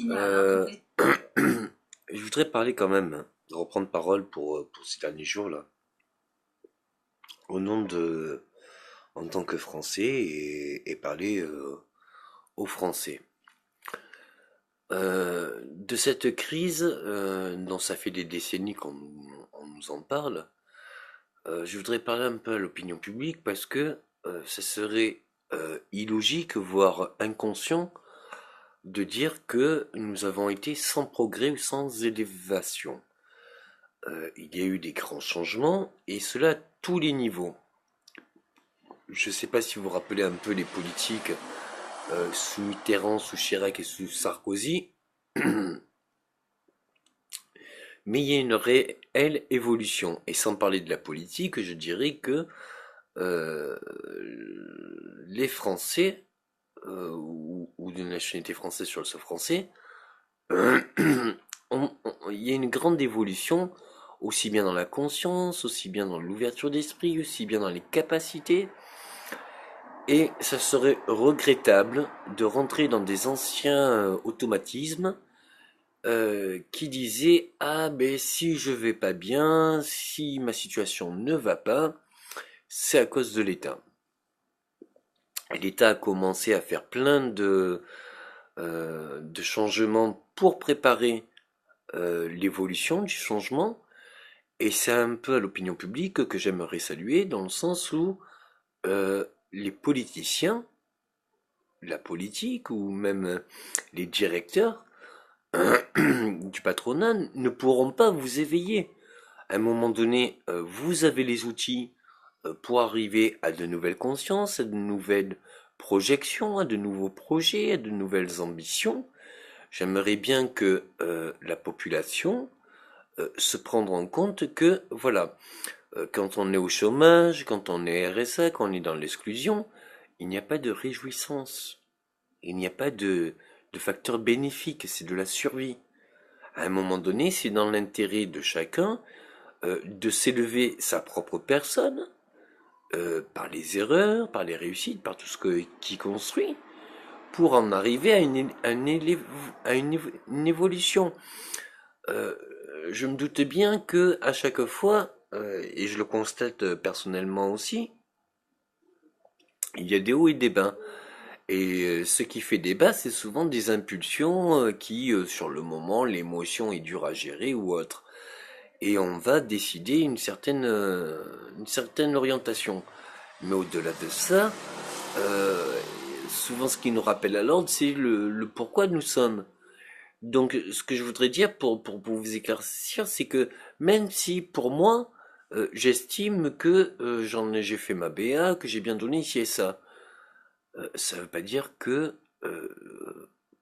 Euh, je voudrais parler quand même, reprendre parole pour ces derniers jours là, au nom de, en tant que Français et parler aux Français. De cette crise dont ça fait des décennies on nous en parle, je voudrais parler un peu à l'opinion publique parce que ce serait illogique, voire inconscient, de dire que nous avons été sans progrès ou sans élévation. Il y a eu des grands changements, et cela à tous les niveaux. Je ne sais pas si vous vous rappelez un peu les politiques sous Mitterrand, sous Chirac et sous Sarkozy, mais il y a une réelle évolution. Et sans parler de la politique, je dirais que euh, les Français, ou de nationalité française sur le sol français, il y a une grande évolution, aussi bien dans la conscience, aussi bien dans l'ouverture d'esprit, aussi bien dans les capacités. Et ça serait regrettable de rentrer dans des anciens automatismes qui disaient ah ben si je vais pas bien, si ma situation ne va pas, c'est à cause de l'État. Et l'État a commencé à faire plein de changements pour préparer l'évolution du changement. Et c'est un peu à l'opinion publique que j'aimerais saluer, dans le sens où les politiciens, la politique ou même les directeurs du patronat ne pourront pas vous éveiller. À un moment donné, vous avez les outils pour arriver à de nouvelles consciences, à de nouvelles projections, à de nouveaux projets, à de nouvelles ambitions. J'aimerais bien que la population se prendre en compte que, voilà, quand on est au chômage, quand on est RSA, quand on est dans l'exclusion, il n'y a pas de réjouissance. Il n'y a pas de facteur bénéfique, c'est de la survie. À un moment donné, c'est dans l'intérêt de chacun de s'élever sa propre personne, par les erreurs, par les réussites, par tout ce qui construit, pour en arriver à une évolution. Euh, je me doute bien que à chaque fois, et je le constate personnellement aussi, il y a des hauts et des bas. Et ce qui fait débat, c'est souvent des impulsions qui, sur le moment, l'émotion est dure à gérer ou autre. Et on va décider une certaine orientation. Mais au-delà de ça, euh, souvent ce qui nous rappelle à l'ordre, c'est le pourquoi nous sommes. Donc, ce que je voudrais dire pour vous éclaircir, c'est que même si pour moi, j'estime que j'ai fait ma BA, que j'ai bien donné ici et ça, ça veut pas dire que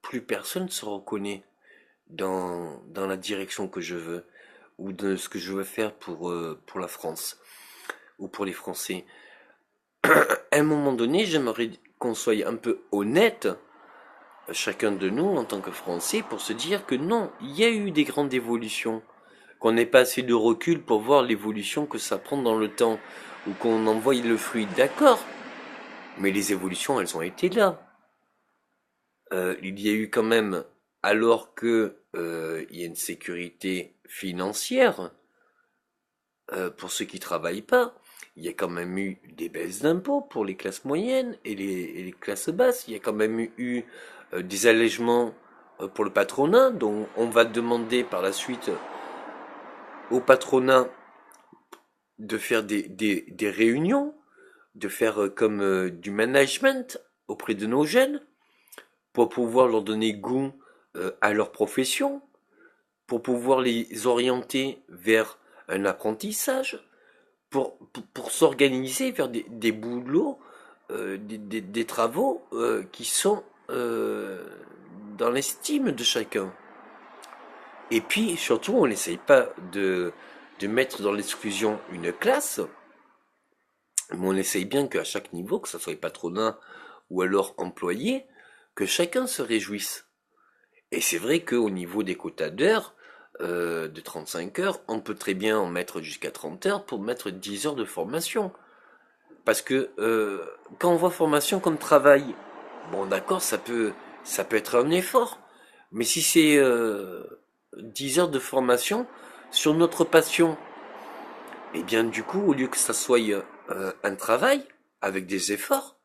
plus personne se reconnaît dans la direction que je veux ou de ce que je veux faire pour la France ou pour les Français. À un moment donné, j'aimerais qu'on soit un peu honnête, chacun de nous en tant que Français, pour se dire que non, il y a eu des grandes évolutions, qu'on n'ait pas assez de recul pour voir l'évolution que ça prend dans le temps, ou qu'on en voie le fruit, d'accord, mais les évolutions, elles ont été là. Il y a eu quand même, alors que il y a une sécurité financière pour ceux qui travaillent pas, il y a quand même eu des baisses d'impôts pour les classes moyennes et les classes basses. Il y a quand même eu des allègements pour le patronat, donc on va demander par la suite au patronat de faire des réunions, de faire comme du management auprès de nos jeunes pour pouvoir leur donner goût à leur profession, pour pouvoir les orienter vers un apprentissage, pour s'organiser, faire des boulots, des travaux qui sont dans l'estime de chacun. Et puis, surtout, on n'essaye pas de mettre dans l'exclusion une classe, mais on essaye bien qu'à chaque niveau, que ce soit patronat ou alors employé, que chacun se réjouisse. Et c'est vrai qu'au niveau des quotas d'heures, de 35 heures, on peut très bien en mettre jusqu'à 30 heures pour mettre 10 heures de formation. Parce que quand on voit formation comme travail, bon d'accord, ça peut être un effort. Mais si c'est 10 heures de formation sur notre passion, eh bien du coup, au lieu que ça soit un travail avec des efforts,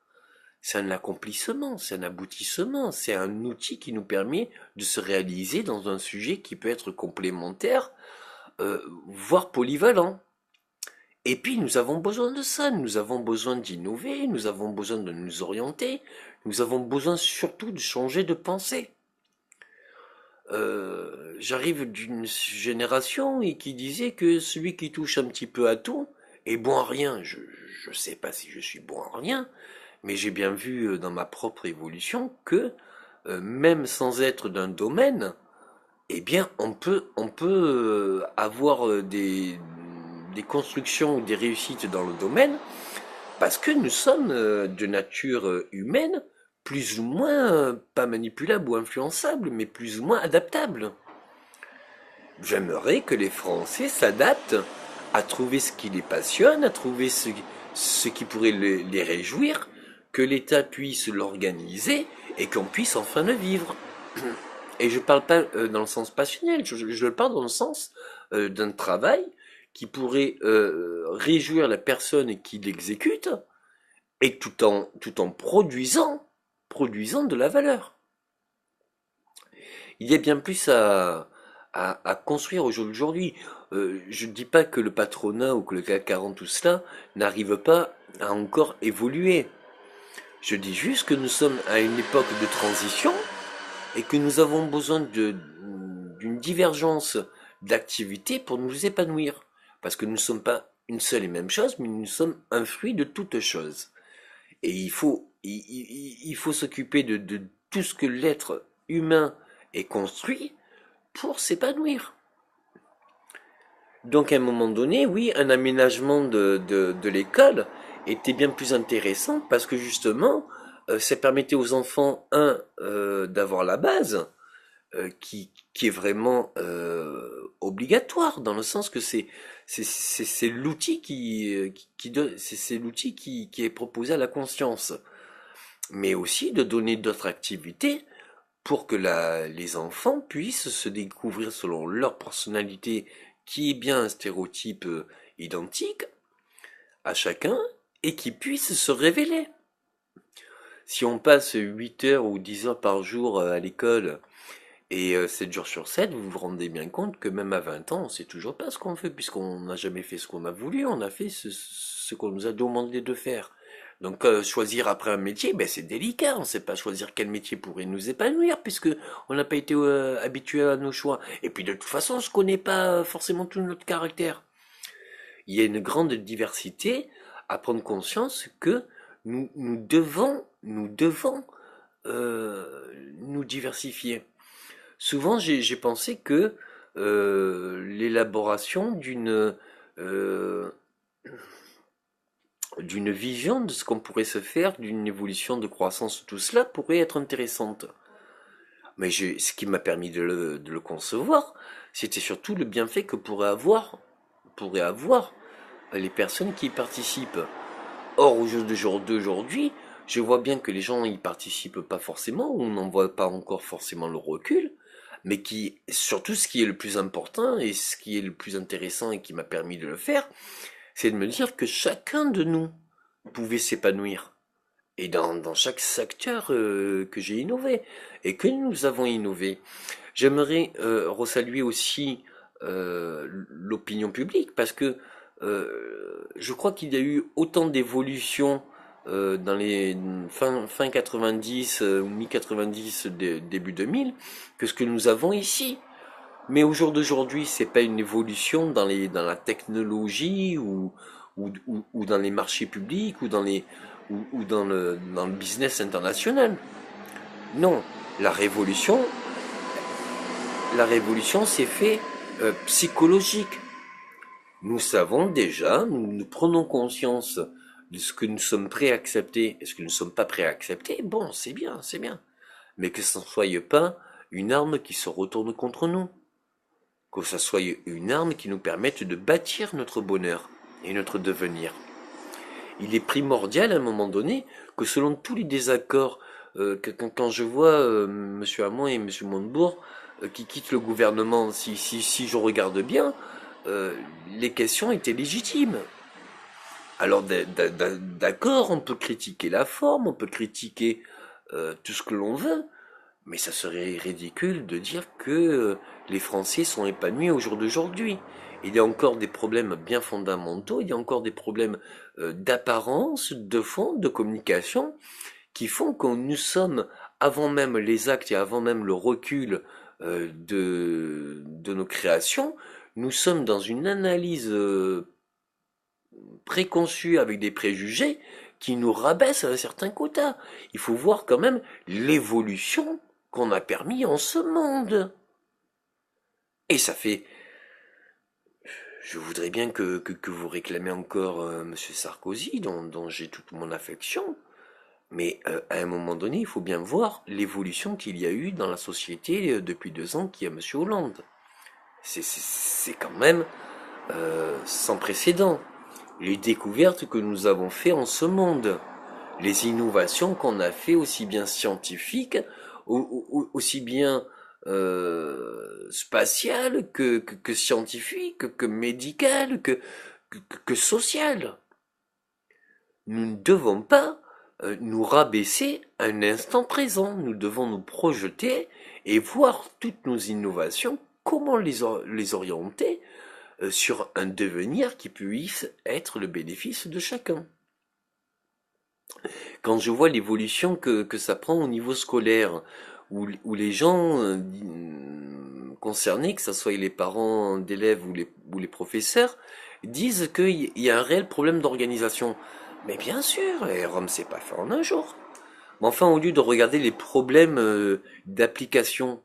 c'est un accomplissement, c'est un aboutissement, c'est un outil qui nous permet de se réaliser dans un sujet qui peut être complémentaire, voire polyvalent. Et puis nous avons besoin de ça, nous avons besoin d'innover, nous avons besoin de nous orienter, nous avons besoin surtout de changer de pensée. J'arrive d'une génération et qui disait que celui qui touche un petit peu à tout est bon à rien. Je sais pas si je suis bon à rien, mais j'ai bien vu dans ma propre évolution que même sans être d'un domaine, eh bien on peut avoir des constructions ou des réussites dans le domaine parce que nous sommes de nature humaine plus ou moins pas manipulables ou influençables, mais plus ou moins adaptables. J'aimerais que les Français s'adaptent à trouver ce qui les passionne, à trouver ce qui pourrait les réjouir, que l'État puisse l'organiser et qu'on puisse enfin le vivre. Et je parle pas dans le sens passionnel, je parle dans le sens d'un travail qui pourrait réjouir la personne qui l'exécute et tout en produisant de la valeur. Il y a bien plus à construire aujourd'hui. Je ne dis pas que le patronat ou que le CAC 40, tout cela, n'arrive pas à encore évoluer. Je dis juste que nous sommes à une époque de transition et que nous avons besoin d'une divergence d'activités pour nous épanouir. Parce que nous ne sommes pas une seule et même chose, mais nous sommes un fruit de toutes choses. Et il faut s'occuper de tout ce que l'être humain est construit pour s'épanouir. Donc à un moment donné, oui, un aménagement de l'école était bien plus intéressant parce que justement, ça permettait aux enfants, d'avoir la base, qui est vraiment obligatoire, dans le sens que c'est l'outil c'est l'outil qui est proposé à la conscience, mais aussi de donner d'autres activités pour que les enfants puissent se découvrir selon leur personnalité, qui est bien un stéréotype identique à chacun, et qui puissent se révéler. Si on passe 8 heures ou 10 heures par jour à l'école, et 7 jours sur 7, vous vous rendez bien compte que même à 20 ans, on sait toujours pas ce qu'on fait, puisqu'on n'a jamais fait ce qu'on a voulu, on a fait ce qu'on nous a demandé de faire. Donc choisir après un métier, ben c'est délicat, on ne sait pas choisir quel métier pourrait nous épanouir, puisque on n'a pas été habitué à nos choix. Et puis de toute façon, on ne connaît pas forcément tout notre caractère. Il y a une grande diversité à prendre conscience que nous devons nous diversifier. Souvent, j'ai pensé que l'élaboration euh, d'une vision de ce qu'on pourrait se faire, d'une évolution de croissance, tout cela pourrait être intéressante. Mais ce qui m'a permis de le concevoir, c'était surtout le bienfait que pourraient avoir les personnes qui y participent. Or, au jour d'aujourd'hui, je vois bien que les gens y participent pas forcément, ou on n'en voit pas encore forcément le recul, mais surtout ce qui est le plus important et ce qui est le plus intéressant et qui m'a permis de le faire, c'est de me dire que chacun de nous pouvait s'épanouir. Et dans chaque secteur que j'ai innové et que nous avons innové. J'aimerais resaluer aussi l'opinion publique parce que je crois qu'il y a eu autant d'évolutions dans les fin 90 ou mi-90 début 2000 que ce que nous avons ici. Mais au jour d'aujourd'hui, c'est pas une évolution dans la technologie ou dans les marchés publics ou dans le business international. Non, la révolution, la révolution s'est fait psychologique. Nous savons déjà, nous prenons conscience de ce que nous sommes prêts à accepter et ce que nous ne sommes pas prêts à accepter. Bon, c'est bien, c'est bien. Mais que ce ne soit pas une arme qui se retourne contre nous. Que ce soit une arme qui nous permette de bâtir notre bonheur et notre devenir. Il est primordial à un moment donné que selon tous les désaccords Quand je vois Monsieur Hamon et Monsieur Montebourg qui quittent le gouvernement, si je regarde bien, euh, les questions étaient légitimes. Alors d'accord, on peut critiquer la forme, on peut critiquer tout ce que l'on veut, mais ça serait ridicule de dire que les Français sont épanouis au jour d'aujourd'hui. Il y a encore des problèmes bien fondamentaux, il y a encore des problèmes d'apparence, de fond, de communication, qui font que nous sommes, avant même les actes et avant même le recul de nos créations, nous sommes dans une analyse préconçue avec des préjugés qui nous rabaissent à un certain quota. Il faut voir quand même l'évolution qu'on a permis en ce monde. Et ça fait... Je voudrais bien que vous réclamez encore Monsieur Sarkozy, dont j'ai toute mon affection. Mais à un moment donné, il faut bien voir l'évolution qu'il y a eu dans la société depuis 2 ans qu'il y a Monsieur Hollande. C'est quand même sans précédent. Les découvertes que nous avons fait en ce monde, les innovations qu'on a fait aussi bien scientifiques, aussi bien spatiales que scientifiques, que médicales, que sociales. Nous ne devons pas nous rabaisser à un instant présent. Nous devons nous projeter et voir toutes nos innovations, comment les orienter sur un devenir qui puisse être le bénéfice de chacun. Quand je vois l'évolution que ça prend au niveau scolaire, où les gens concernés, que ce soit les parents d'élèves ou les professeurs, disent qu'il y a un réel problème d'organisation. Mais bien sûr, et Rome s'est pas fait en un jour. Mais enfin, au lieu de regarder les problèmes d'application,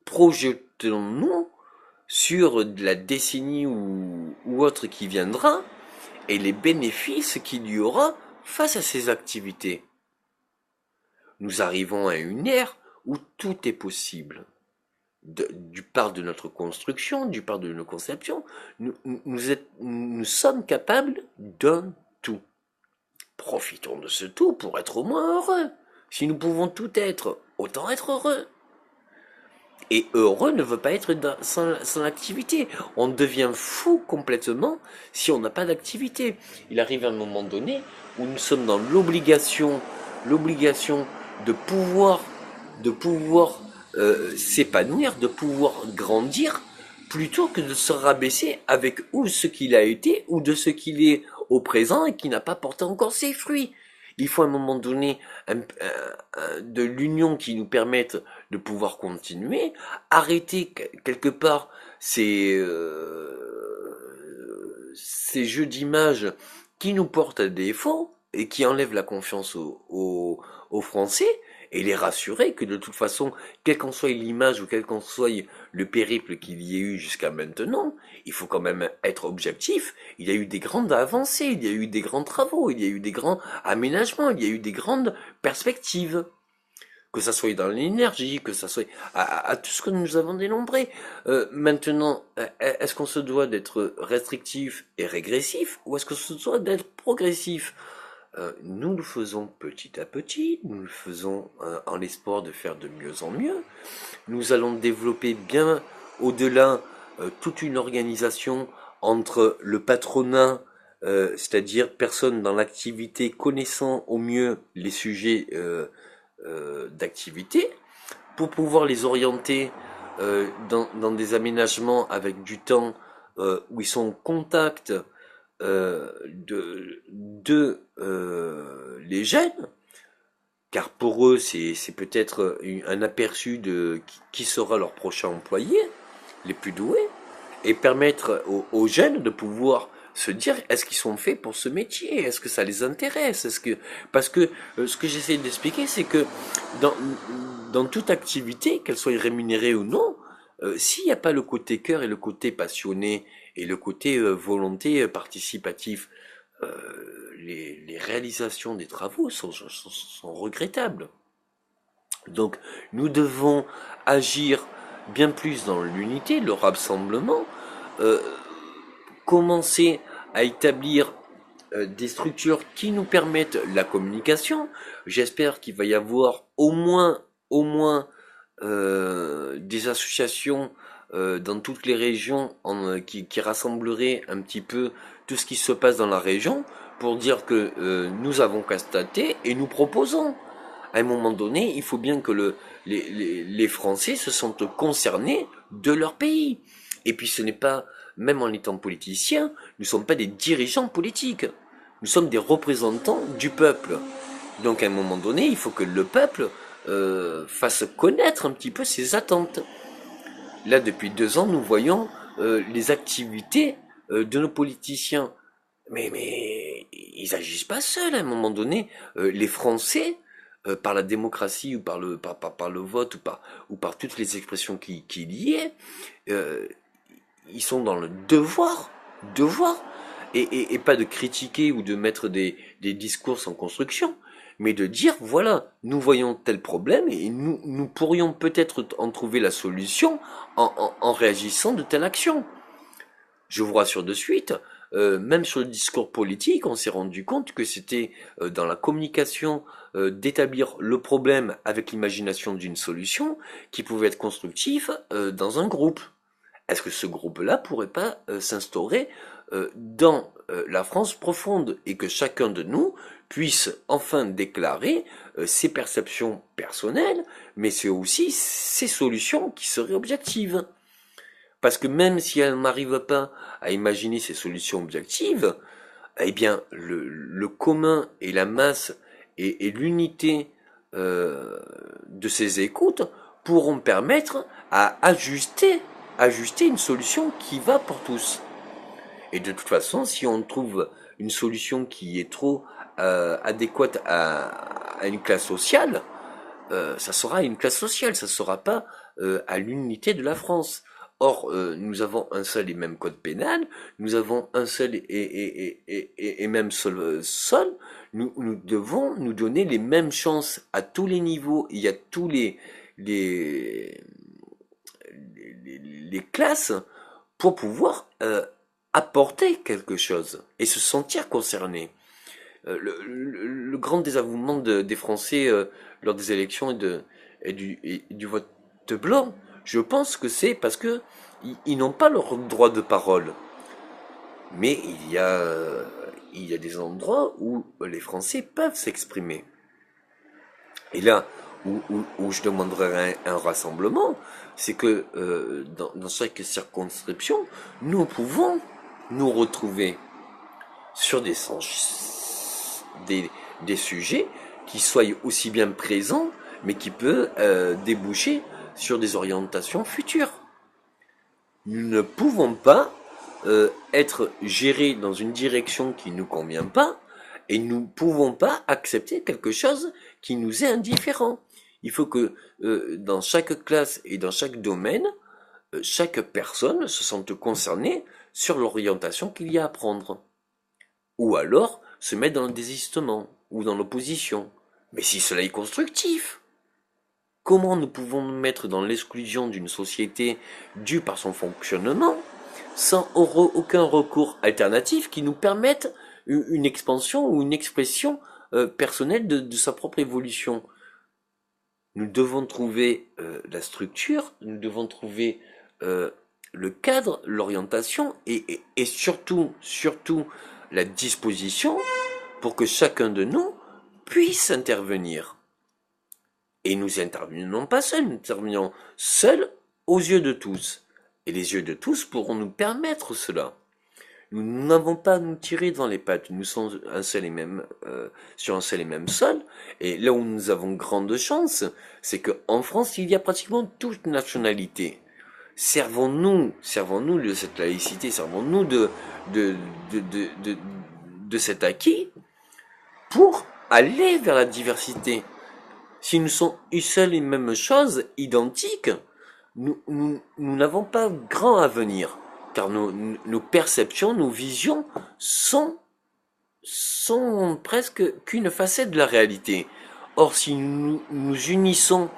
projetons-nous sur la décennie ou autre qui viendra et les bénéfices qu'il y aura face à ces activités. Nous arrivons à une ère où tout est possible. Du part de notre construction, du part de nos conceptions, nous sommes capables d'un tout. Profitons de ce tout pour être au moins heureux. Si nous pouvons tout être, autant être heureux. Et heureux ne veut pas être sans activité. On devient fou complètement si on n'a pas d'activité. Il arrive un moment donné où nous sommes dans l'obligation de pouvoir s'épanouir, de pouvoir grandir, plutôt que de se rabaisser avec ou ce qu'il a été ou de ce qu'il est au présent et qui n'a pas porté encore ses fruits. Il faut à un moment donné de l'union qui nous permette de pouvoir continuer, arrêter quelque part ces jeux d'images qui nous portent à défaut et qui enlèvent la confiance aux Français, et les rassurer que de toute façon, quelle qu'en soit l'image ou quel qu'en soit le périple qu'il y ait eu jusqu'à maintenant, il faut quand même être objectif. Il y a eu des grandes avancées, il y a eu des grands travaux, il y a eu des grands aménagements, il y a eu des grandes perspectives. Que ça soit dans l'énergie, que ça soit à tout ce que nous avons dénombré. Maintenant, est-ce qu'on se doit d'être restrictif et régressif, ou est-ce qu'on se doit d'être progressif? Nous le faisons petit à petit, nous le faisons en l'espoir de faire de mieux en mieux. Nous allons développer bien au-delà toute une organisation entre le patronat, c'est-à-dire personnes dans l'activité connaissant au mieux les sujets d'activité, pour pouvoir les orienter dans des aménagements avec du temps où ils sont en contact les jeunes, car pour eux c'est peut-être un aperçu de qui sera leur prochain employé, les plus doués, et permettre aux jeunes de pouvoir se dire est-ce qu'ils sont faits pour ce métier, est-ce que ça les intéresse, parce que ce que j'essaie d'expliquer c'est que dans toute activité, qu'elle soit rémunérée ou non, s'il n'y a pas le côté cœur et le côté passionné et le côté volonté participatif, les réalisations des travaux sont regrettables. Donc nous devons agir bien plus dans l'unité, le rassemblement, commencer à établir des structures qui nous permettent la communication. J'espère qu'il va y avoir au moins des associations dans toutes les régions qui rassembleraient un petit peu tout ce qui se passe dans la région pour dire que nous avons constaté et nous proposons. À un moment donné, il faut bien que les Français se sentent concernés de leur pays. Et puis ce n'est pas, même en étant politiciens, nous ne sommes pas des dirigeants politiques. Nous sommes des représentants du peuple. Donc à un moment donné, il faut que le peuple fasse connaître un petit peu ses attentes. Là, depuis 2 ans, nous voyons les activités de nos politiciens. Mais ils agissent pas seuls. À un moment donné, les Français, par la démocratie ou par le vote ou par toutes les expressions qu'il y ait, euh, ils sont dans le devoir, et pas de critiquer ou de mettre des discours sans construction, mais de dire, voilà, nous voyons tel problème et nous pourrions peut-être en trouver la solution en réagissant de telle action. Je vous rassure de suite, même sur le discours politique, on s'est rendu compte que c'était dans la communication d'établir le problème avec l'imagination d'une solution qui pouvait être constructif dans un groupe. Est-ce que ce groupe-là pourrait pas s'instaurer dans la France profonde et que chacun de nous puisse enfin déclarer ses perceptions personnelles, mais c'est aussi ses solutions qui seraient objectives. Parce que même si elle n'arrive pas à imaginer ces solutions objectives, eh bien, le commun et la masse et l'unité de ces écoutes pourront permettre à ajuster une solution qui va pour tous. Et de toute façon, si on trouve une solution qui est trop adéquate à une classe sociale, ça sera une classe sociale, ça ne sera pas à l'unité de la France. Or, nous avons un seul et même code pénal, nous avons un seul et même sol. Nous devons nous donner les mêmes chances à tous les niveaux et à tous les, les classes pour pouvoir apporter quelque chose et se sentir concerné. Le grand désavouement des Français lors des élections et du vote blanc, je pense que c'est parce que ils n'ont pas leur droit de parole. Mais il y a des endroits où les Français peuvent s'exprimer. Et là où je demanderais un rassemblement, c'est que dans chaque circonscription, nous pouvons nous retrouver sur des sujets qui soient aussi bien présents, mais qui peuvent déboucher sur des orientations futures. Nous ne pouvons pas être gérés dans une direction qui ne nous convient pas, et nous ne pouvons pas accepter quelque chose qui nous est indifférent. Il faut que dans chaque classe et dans chaque domaine, chaque personne se sente concernée sur l'orientation qu'il y a à prendre. Ou alors se mettre dans le désistement ou dans l'opposition. Mais si cela est constructif, comment nous pouvons nous mettre dans l'exclusion d'une société due par son fonctionnement sans aucun recours alternatif qui nous permette une expansion ou une expression personnelle de sa propre évolution? Nous devons trouver la structure, nous devons trouver le cadre, l'orientation et surtout la disposition pour que chacun de nous puisse intervenir. Et nous intervenons pas seuls, nous intervenons seuls aux yeux de tous. Et les yeux de tous pourront nous permettre cela. Nous n'avons pas à nous tirer dans les pattes, nous sommes sur un seul et même sol. Et là où nous avons grande chance, c'est qu'en France, il y a pratiquement toute nationalité. Servons-nous de cette laïcité, servons-nous de cet acquis pour aller vers la diversité. Si nous sommes une seule et même chose, identiques, nous n'avons pas grand avenir, car nos perceptions, nos visions sont presque qu'une facette de la réalité. Or, si nous nous unissons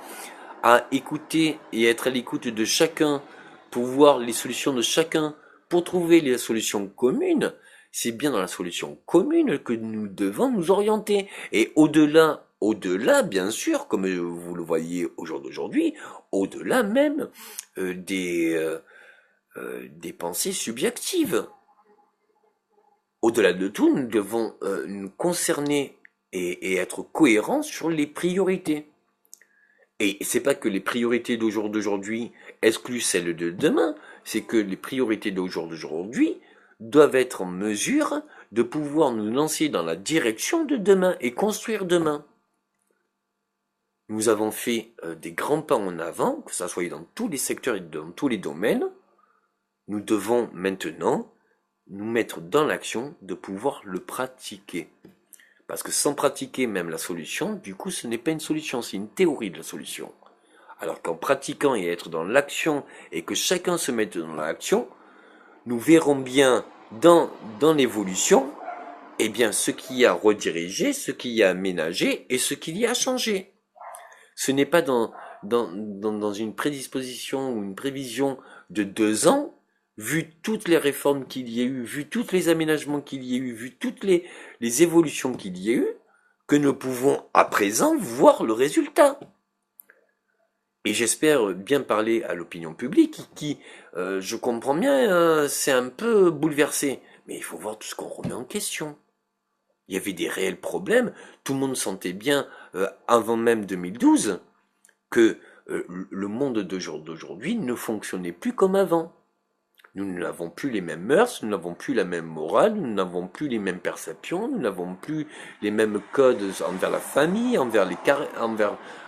à écouter et être à l'écoute de chacun, pour voir les solutions de chacun, pour trouver les solutions communes, c'est bien dans la solution commune que nous devons nous orienter. Et au-delà, bien sûr, comme vous le voyez au jour d'aujourd'hui, au-delà même euh, des, euh, des pensées subjectives. Au-delà de tout, nous devons nous concerner et être cohérents sur les priorités. Et c'est pas que les priorités d'aujourd'hui excluent celles de demain, c'est que les priorités d'aujourd'hui doivent être en mesure de pouvoir nous lancer dans la direction de demain et construire demain. Nous avons fait des grands pas en avant, que ça soit dans tous les secteurs et dans tous les domaines. Nous devons maintenant nous mettre dans l'action de pouvoir le pratiquer. Parce que sans pratiquer même la solution, du coup, ce n'est pas une solution, c'est une théorie de la solution. Alors qu'en pratiquant et être dans l'action, et que chacun se mette dans l'action, nous verrons bien dans l'évolution, eh bien, ce qu'il y a redirigé, ce qu'il y a aménagé, et ce qu'il y a changé. Ce n'est pas dans une prédisposition ou une prévision de 2 ans, vu toutes les réformes qu'il y a eu, vu tous les aménagements qu'il y a eu, vu toutes les évolutions qu'il y a eu, que nous pouvons à présent voir le résultat. Et j'espère bien parler à l'opinion publique qui, je comprends bien, c'est un peu bouleversé. Mais il faut voir tout ce qu'on remet en question. Il y avait des réels problèmes. Tout le monde sentait bien, avant même 2012, que le monde d'aujourd'hui ne fonctionnait plus comme avant. Nous n'avons plus les mêmes mœurs, nous n'avons plus la même morale, nous n'avons plus les mêmes perceptions, nous n'avons plus les mêmes codes envers la famille, envers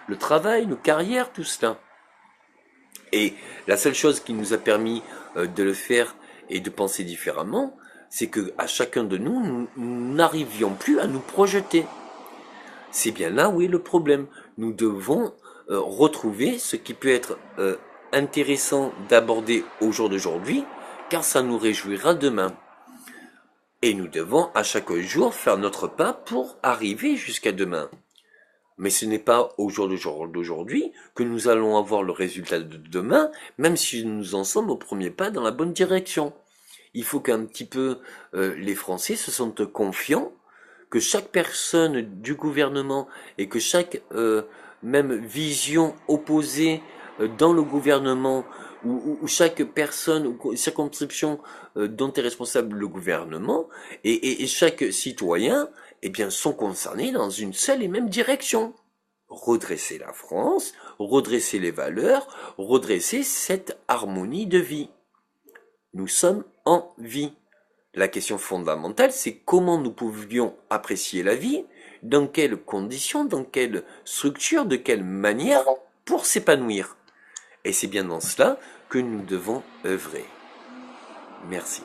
le travail, nos carrières, tout cela. Et la seule chose qui nous a permis de le faire et de penser différemment, c'est que à chacun de nous, nous n'arrivions plus à nous projeter. C'est bien là où est le problème. Nous devons retrouver ce qui peut être intéressant d'aborder au jour d'aujourd'hui, car ça nous réjouira demain. Et nous devons à chaque jour faire notre pas pour arriver jusqu'à demain. Mais ce n'est pas au jour d'aujourd'hui que nous allons avoir le résultat de demain, même si nous en sommes au premier pas dans la bonne direction. Il faut qu'un petit peu les Français se sentent confiants, que chaque personne du gouvernement et que chaque même vision opposée dans le gouvernement ou chaque personne ou circonscription dont est responsable le gouvernement et chaque citoyen eh bien, sont concernés dans une seule et même direction. Redresser la France, redresser les valeurs, redresser cette harmonie de vie. Nous sommes en vie. La question fondamentale, c'est comment nous pouvions apprécier la vie, dans quelles conditions, dans quelle structure, de quelle manière, pour s'épanouir. Et c'est bien dans cela que nous devons œuvrer. Merci.